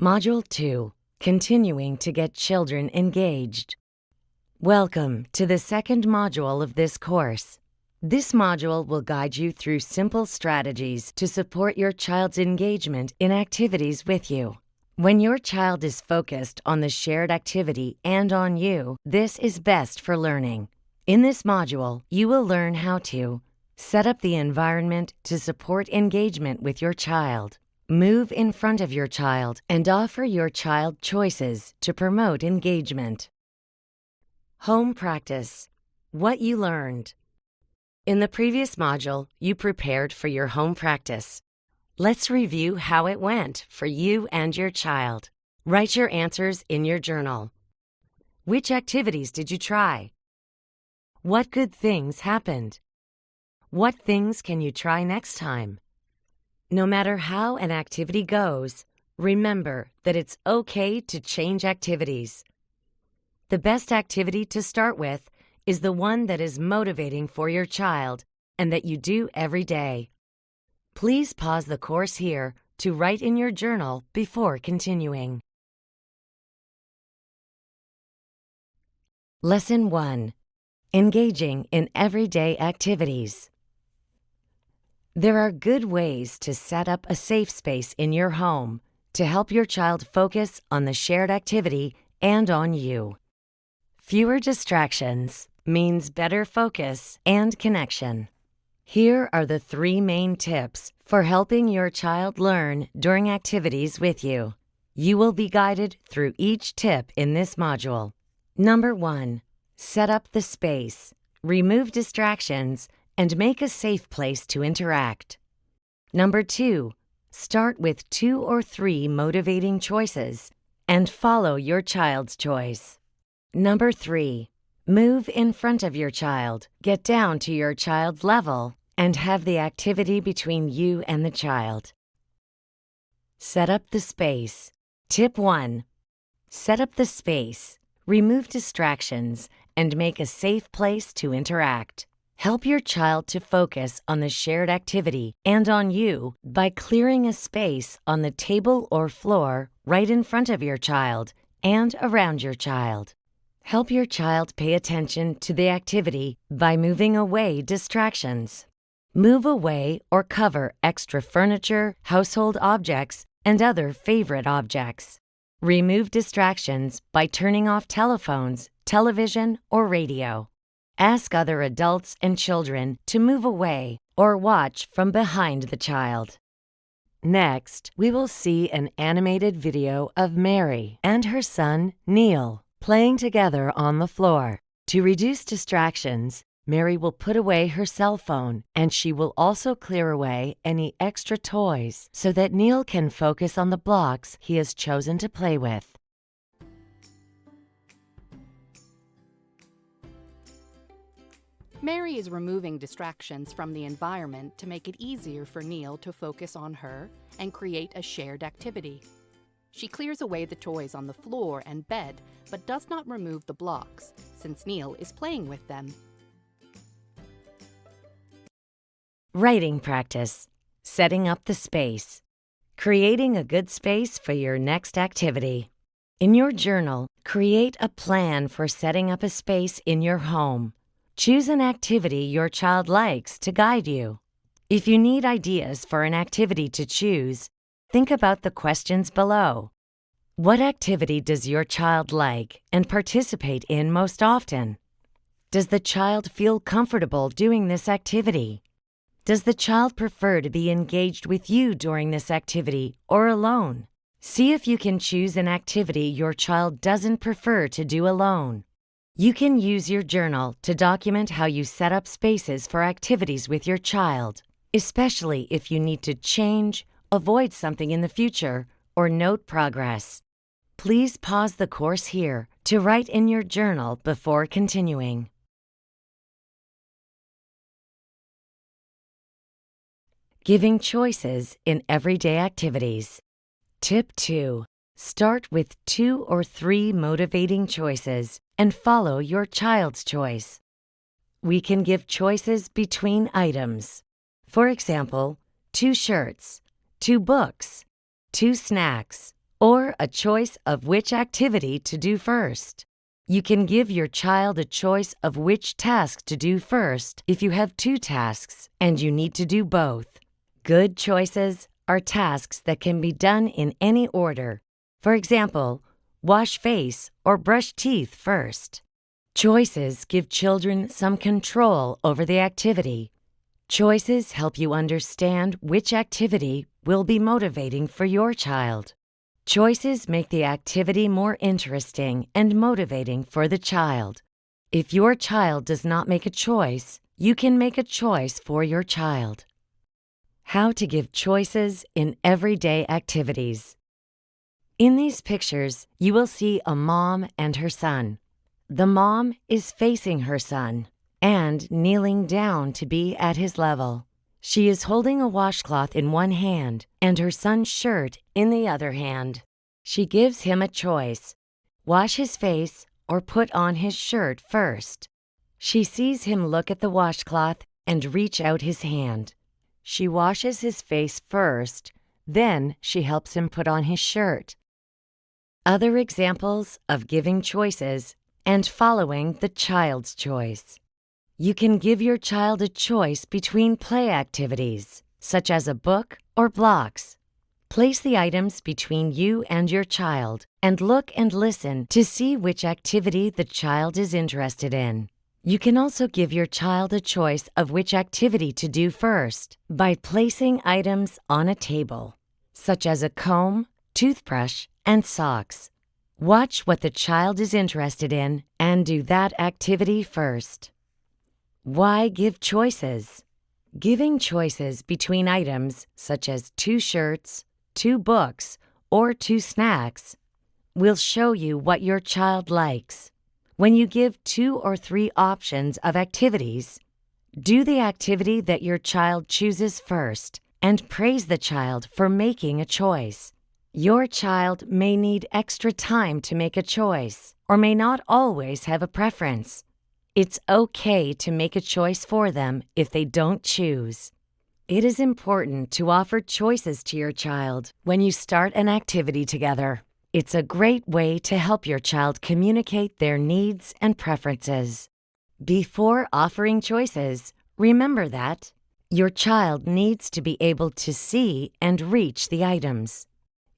Module 2, Continuing to Get Children Engaged. Welcome to the second module of this course. This module will guide you through simple strategies to support your child's engagement in activities with you. When your child is focused on the shared activity and on you, this is best for learning. In this module, you will learn how to set up the environment to support engagement with your child, move in front of your child, and offer your child choices to promote engagement. Home practice. What you learned. In the previous module, you prepared for your home practice. Let's review how it went for you and your child. Write your answers in your journal. Which activities did you try? What good things happened? What things can you try next time? No matter how an activity goes, remember that it's okay to change activities. The best activity to start with is the one that is motivating for your child and that you do every day. Please pause the course here to write in your journal before continuing. Lesson 1. Engaging in everyday activities. There are good ways to set up a safe space in your home to help your child focus on the shared activity and on you. Fewer distractions means better focus and connection. Here are the 3 main tips for helping your child learn during activities with you. You will be guided through each tip in this module. Number 1. Set up the space. Remove distractions and make a safe place to interact. Number 2, start with 2 or 3 motivating choices and follow your child's choice. Number 3, move in front of your child, get down to your child's level, and have the activity between you and the child. Set up the space. Tip 1, set up the space, remove distractions, and make a safe place to interact. Help your child to focus on the shared activity and on you by clearing a space on the table or floor right in front of your child and around your child. Help your child pay attention to the activity by moving away distractions. Move away or cover extra furniture, household objects, and other favorite objects. Remove distractions by turning off telephones, television, or radio. Ask other adults and children to move away or watch from behind the child. Next, we will see an animated video of Mary and her son, Neil, playing together on the floor. To reduce distractions, Mary will put away her cell phone and she will also clear away any extra toys so that Neil can focus on the blocks he has chosen to play with. Mary is removing distractions from the environment to make it easier for Neil to focus on her and create a shared activity. She clears away the toys on the floor and bed, but does not remove the blocks, since Neil is playing with them. Writing practice. Setting up the space. Creating a good space for your next activity. In your journal, create a plan for setting up a space in your home. Choose an activity your child likes to guide you. If you need ideas for an activity to choose, think about the questions below. What activity does your child like and participate in most often? Does the child feel comfortable doing this activity? Does the child prefer to be engaged with you during this activity or alone? See if you can choose an activity your child doesn't prefer to do alone. You can use your journal to document how you set up spaces for activities with your child, especially if you need to change, avoid something in the future, or note progress. Please pause the course here to write in your journal before continuing. Giving choices in everyday activities. Tip 2. Start with 2 or 3 motivating choices and follow your child's choice. We can give choices between items. For example, 2 shirts, 2 books, 2 snacks, or offer a choice of which activity to do first. You can give your child a choice of which task to do first if you have two tasks and you need to do both. Good choices are tasks that can be done in any order. For example, wash face or brush teeth first. Choices give children some control over the activity. Choices help you understand which activity will be motivating for your child. Choices make the activity more interesting and motivating for the child. If your child does not make a choice, you can make a choice for your child. How to give choices in everyday activities. In these pictures, you will see a mom and her son. The mom is facing her son and kneeling down to be at his level. She is holding a washcloth in one hand and her son's shirt in the other hand. She gives him a choice: wash his face or put on his shirt first. She sees him look at the washcloth and reach out his hand. She washes his face first, then she helps him put on his shirt. Other examples of giving choices and following the child's choice. You can give your child a choice between play activities, such as a book or blocks. Place the items between you and your child and look and listen to see which activity the child is interested in. You can also give your child a choice of which activity to do first by placing items on a table, such as a comb, toothbrush, and socks. Watch what the child is interested in and do that activity first. Why give choices? Giving choices between items such as 2 shirts, 2 books, or 2 snacks will show you what your child likes. When you give 2 or 3 options of activities, do the activity that your child chooses first and praise the child for making a choice. Your child may need extra time to make a choice or may not always have a preference. It's okay to make a choice for them if they don't choose. It is important to offer choices to your child when you start an activity together. It's a great way to help your child communicate their needs and preferences. Before offering choices, remember that your child needs to be able to see and reach the items.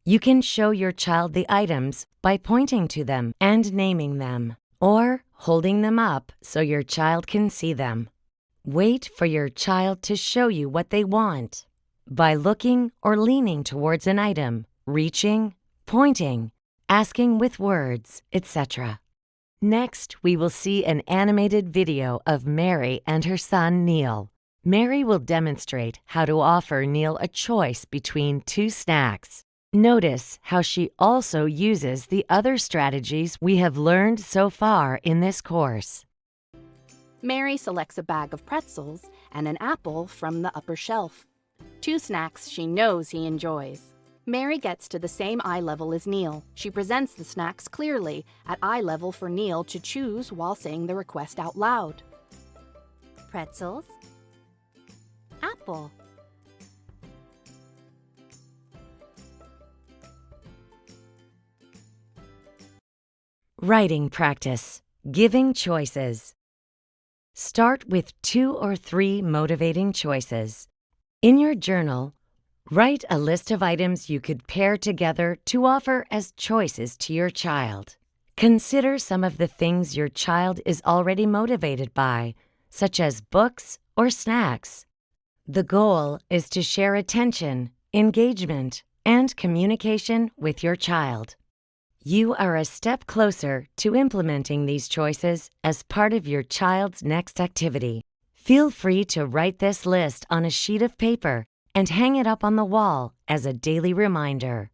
You can show your child the items by pointing to them and naming them, or holding them up so your child can see them. Wait for your child to show you what they want by looking or leaning towards an item, reaching, pointing, asking with words, etc. Next, we will see an animated video of Mary and her son Neil. Mary will demonstrate how to offer Neil a choice between 2 snacks. Notice how she also uses the other strategies we have learned so far in this course. Mary selects a bag of pretzels and an apple from the upper shelf. 2 snacks she knows he enjoys. Mary gets to the same eye level as Neil. She presents the snacks clearly at eye level for Neil to choose while saying the request out loud. Pretzels, apple. Writing practice. Giving choices. Start with 2 or 3 motivating choices. In your journal, write a list of items you could pair together to offer as choices to your child. Consider some of the things your child is already motivated by, such as books or snacks. The goal is to share attention, engagement, and communication with your child. You are a step closer to implementing these choices as part of your child's next activity. Feel free to write this list on a sheet of paper and hang it up on the wall as a daily reminder.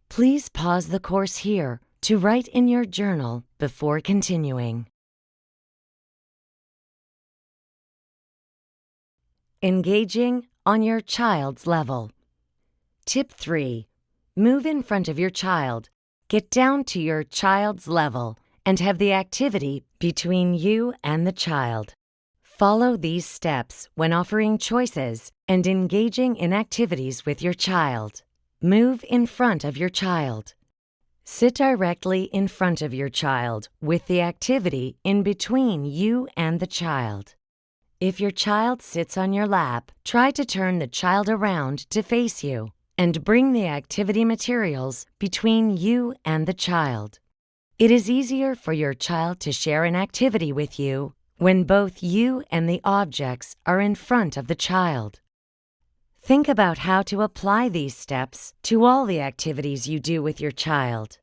Please pause the course here to write in your journal before continuing. Engaging on your child's level. Tip 3. Move in front of your child. Get down to your child's level and have the activity between you and the child. Follow these steps when offering choices and engaging in activities with your child. Move in front of your child. Sit directly in front of your child with the activity in between you and the child. If your child sits on your lap, try to turn the child around to face you and bring the activity materials between you and the child. It is easier for your child to share an activity with you when both you and the objects are in front of the child. Think about how to apply these steps to all the activities you do with your child.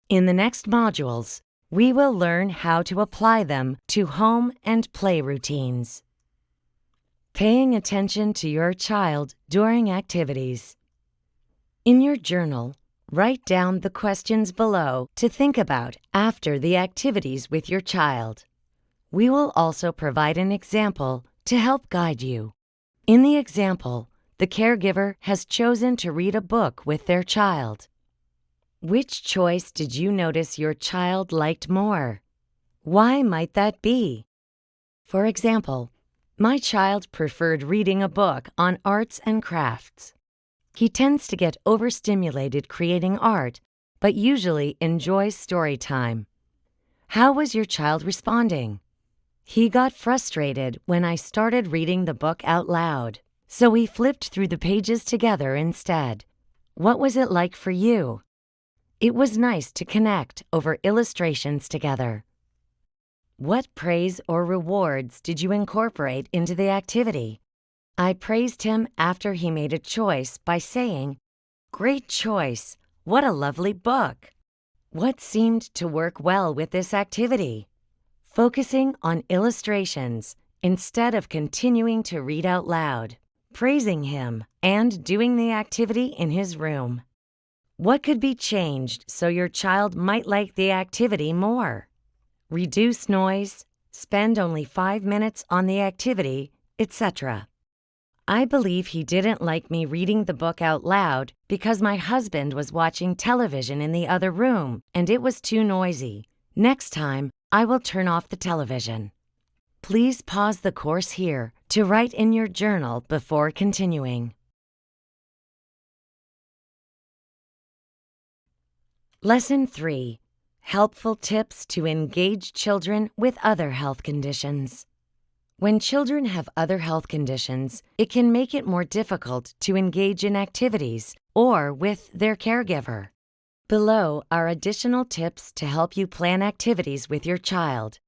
In the next modules, we will learn how to apply them to home and play routines. Paying attention to your child during activities. In your journal, write down the questions below to think about after the activities with your child. We will also provide an example to help guide you. In the example, the caregiver has chosen to read a book with their child. Which choice did you notice your child liked more? Why might that be? For example, my child preferred reading a book on arts and crafts. He tends to get overstimulated creating art, but usually enjoys story time. How was your child responding? He got frustrated when I started reading the book out loud, so we flipped through the pages together instead. What was it like for you? It was nice to connect over illustrations together. What praise or rewards did you incorporate into the activity? I praised him after he made a choice by saying, "Great choice! What a lovely book!" What seemed to work well with this activity? Focusing on illustrations instead of continuing to read out loud, praising him, and doing the activity in his room. What could be changed so your child might like the activity more? Reduce noise, spend only 5 minutes on the activity, etc. I believe he didn't like me reading the book out loud because my husband was watching television in the other room and it was too noisy. Next time, I will turn off the television. Please pause the course here to write in your journal before continuing. Lesson 3. Helpful tips to engage children with other health conditions. When children have other health conditions, it can make it more difficult to engage in activities or with their caregiver. Below are additional tips to help you plan activities with your child.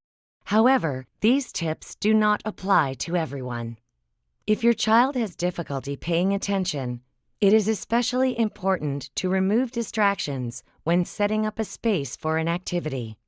However, these tips do not apply to everyone. If your child has difficulty paying attention, it is especially important to remove distractions when setting up a space for an activity.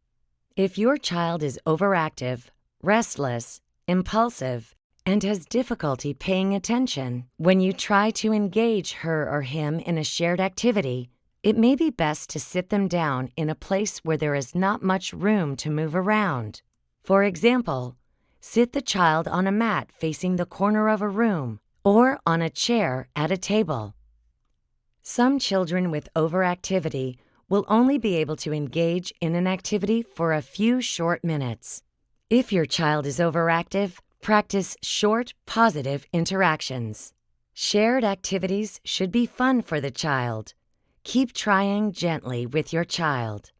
If your child is overactive, restless, impulsive, and has difficulty paying attention when you try to engage her or him in a shared activity, it may be best to sit them down in a place where there is not much room to move around. For example, sit the child on a mat facing the corner of a room or on a chair at a table. Some children with overactivity will only be able to engage in an activity for a few short minutes. If your child is overactive, practice short, positive interactions. Shared activities should be fun for the child. Keep trying gently with your child.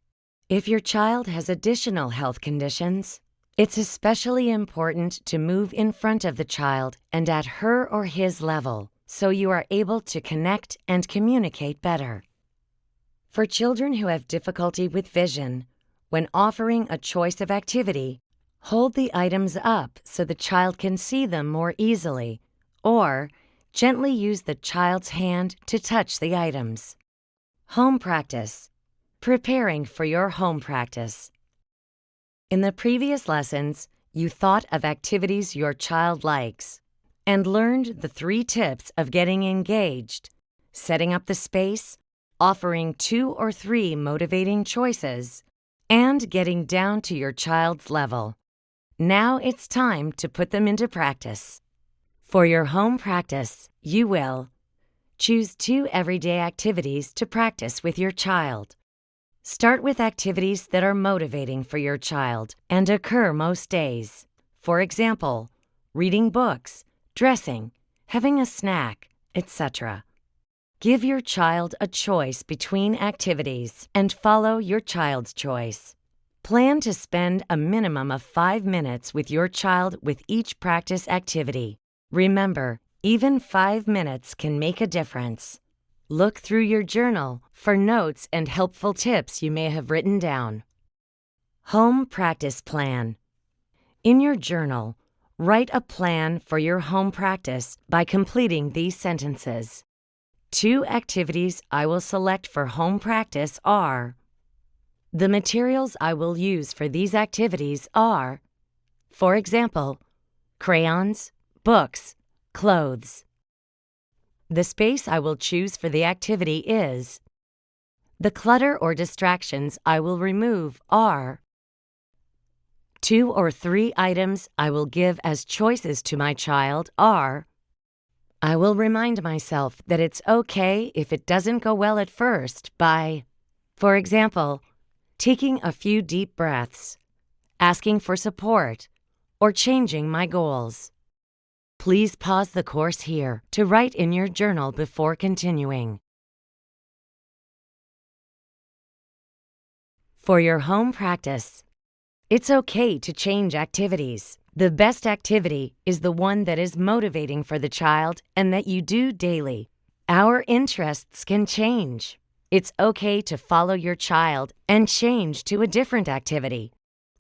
If your child has additional health conditions, it's especially important to move in front of the child and at her or his level, so you are able to connect and communicate better. For children who have difficulty with vision, when offering a choice of activity, hold the items up so the child can see them more easily, or gently use the child's hand to touch the items. Home practice. Preparing for your home practice. In the previous lessons, you thought of activities your child likes and learned the 3 tips of getting engaged: setting up the space, offering 2 or 3 motivating choices, and getting down to your child's level. Now it's time to put them into practice. For your home practice, you will choose 2 everyday activities to practice with your child. Start with activities that are motivating for your child and occur most days. For example, reading books, dressing, having a snack, etc. Give your child a choice between activities and follow your child's choice. Plan to spend a minimum of 5 minutes with your child with each practice activity. Remember, even 5 minutes can make a difference. Look through your journal for notes and helpful tips you may have written down. Home Practice Plan. In your journal, write a plan for your home practice by completing these sentences. 2 activities I will select for home practice are: the materials I will use for these activities are, for example, crayons, books, clothes. The space I will choose for the activity is. The clutter or distractions I will remove are. 2 or 3 items I will give as choices to my child are. I will remind myself that it's okay if it doesn't go well at first by, for example, taking a few deep breaths, asking for support, or changing my goals. Please pause the course here to write in your journal before continuing. For your home practice, it's okay to change activities. The best activity is the one that is motivating for the child and that you do daily. Our interests can change. It's okay to follow your child and change to a different activity.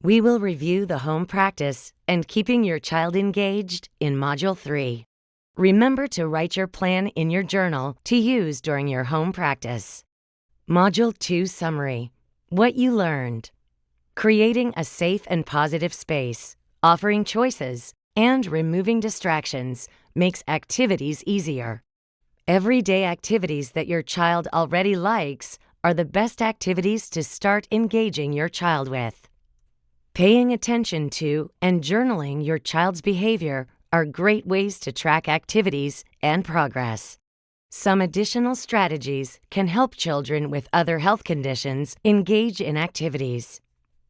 We will review the home practice and keeping your child engaged in Module 3. Remember to write your plan in your journal to use during your home practice. Module 2 Summary. What you learned. Creating a safe and positive space, offering choices, and removing distractions makes activities easier. Everyday activities that your child already likes are the best activities to start engaging your child with. Paying attention to and journaling your child's behavior are great ways to track activities and progress. Some additional strategies can help children with other health conditions engage in activities.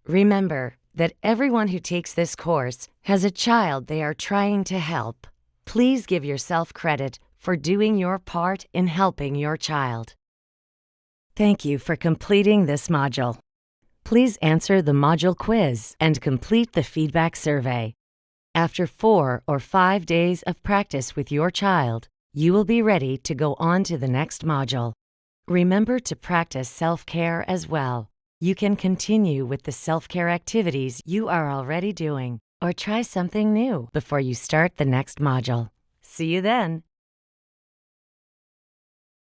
Remember that everyone who takes this course has a child they are trying to help. Please give yourself credit for doing your part in helping your child. Thank you for completing this module. Please answer the module quiz and complete the feedback survey. After 4 or 5 days of practice with your child, you will be ready to go on to the next module. Remember to practice self-care as well. You can continue with the self-care activities you are already doing, or try something new before you start the next module. See you then!